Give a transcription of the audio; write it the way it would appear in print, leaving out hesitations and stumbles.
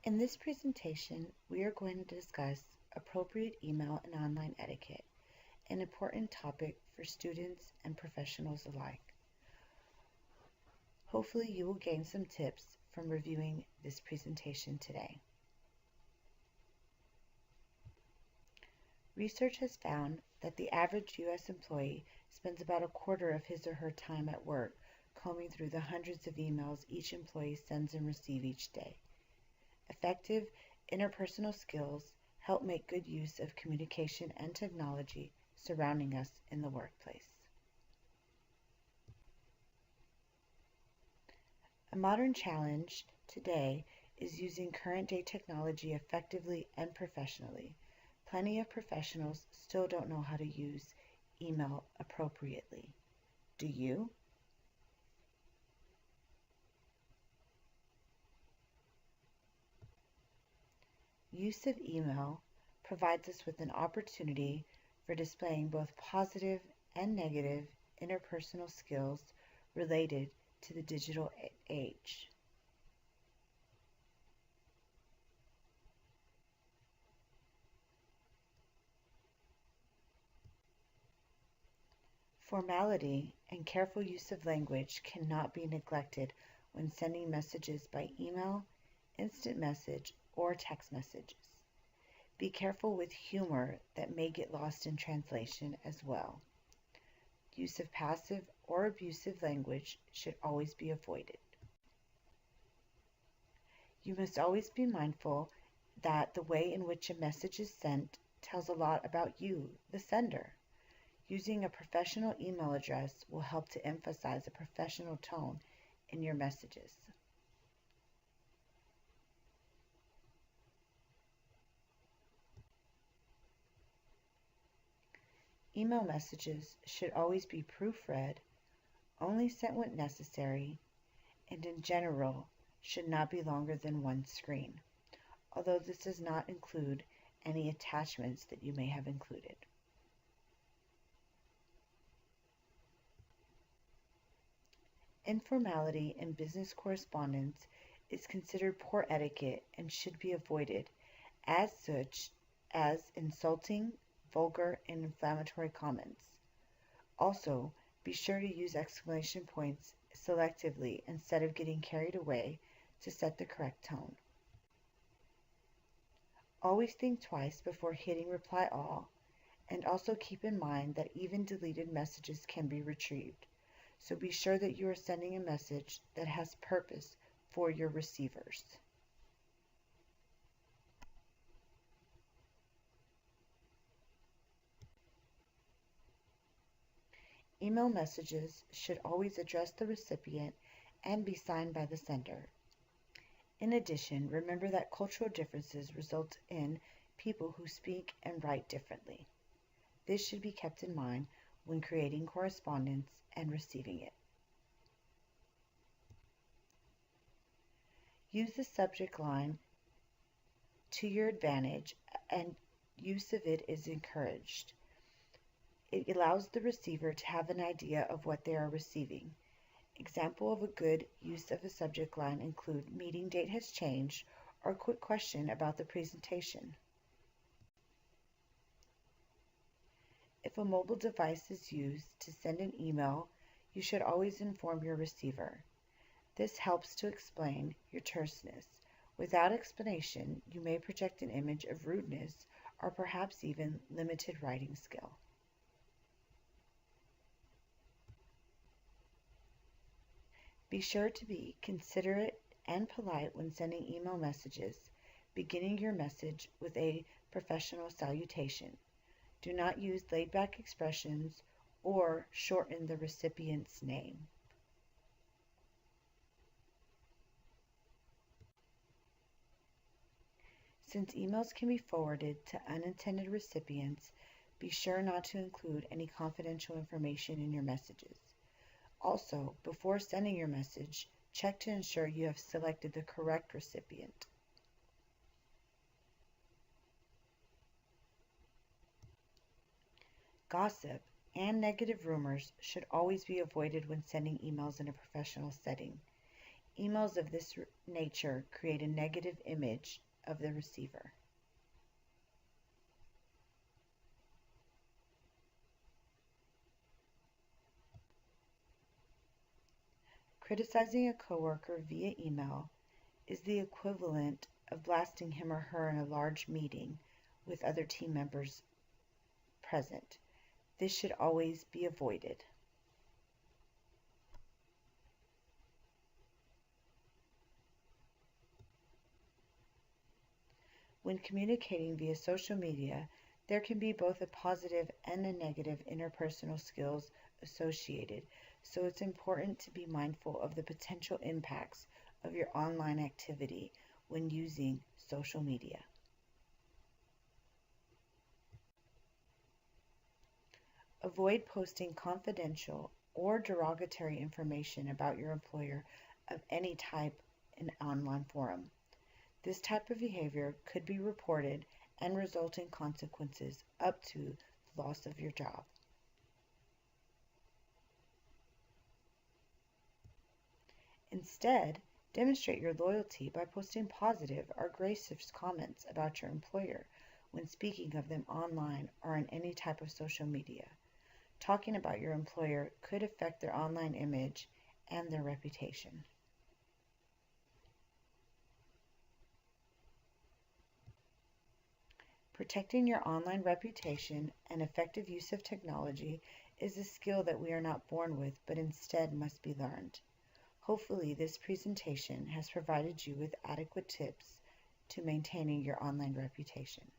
In this presentation, we are going to discuss appropriate email and online etiquette, an important topic for students and professionals alike. Hopefully, you will gain some tips from reviewing this presentation today. Research has found that the average U.S. employee spends about a quarter of his or her time at work combing through the hundreds of emails each employee sends and receives each day. Effective interpersonal skills help make good use of communication and technology surrounding us in the workplace. A modern challenge today is using current day technology effectively and professionally. Plenty of professionals still don't know how to use email appropriately. Do you? Use of email provides us with an opportunity for displaying both positive and negative interpersonal skills related to the digital age. Formality and careful use of language cannot be neglected when sending messages by email, instant message, or text messages. Be careful with humor that may get lost in translation as well. Use of passive or abusive language should always be avoided. You must always be mindful that the way in which a message is sent tells a lot about you, the sender. Using a professional email address will help to emphasize a professional tone in your messages. Email messages should always be proofread, only sent when necessary, and in general should not be longer than one screen, although this does not include any attachments that you may have included. Informality in business correspondence is considered poor etiquette and should be avoided, as such as insulting, vulgar, and inflammatory comments. Also, be sure to use exclamation points selectively instead of getting carried away to set the correct tone. Always think twice before hitting reply all, and also keep in mind that even deleted messages can be retrieved. So be sure that you are sending a message that has purpose for your receivers. Email messages should always address the recipient and be signed by the sender. In addition, remember that cultural differences result in people who speak and write differently. This should be kept in mind when creating correspondence and receiving it. Use the subject line to your advantage, and use of it is encouraged. It allows the receiver to have an idea of what they are receiving. Example of a good use of a subject line include meeting date has changed or quick question about the presentation. If a mobile device is used to send an email, you should always inform your receiver. This helps to explain your terseness. Without explanation, you may project an image of rudeness or perhaps even limited writing skill. Be sure to be considerate and polite when sending email messages, beginning your message with a professional salutation. Do not use laid-back expressions or shorten the recipient's name. Since emails can be forwarded to unintended recipients, be sure not to include any confidential information in your messages. Also, before sending your message, check to ensure you have selected the correct recipient. Gossip and negative rumors should always be avoided when sending emails in a professional setting. Emails of this nature create a negative image of the receiver. Criticizing a coworker via email is the equivalent of blasting him or her in a large meeting with other team members present. This should always be avoided. When communicating via social media, there can be both a positive and a negative interpersonal skills associated, so it's important to be mindful of the potential impacts of your online activity when using social media. Avoid posting confidential or derogatory information about your employer of any type in an online forum. This type of behavior could be reported and result in consequences up to the loss of your job. Instead, demonstrate your loyalty by posting positive or gracious comments about your employer when speaking of them online or on any type of social media. Talking about your employer could affect their online image and their reputation. Protecting your online reputation and effective use of technology is a skill that we are not born with, but instead must be learned. Hopefully, this presentation has provided you with adequate tips to maintaining your online reputation.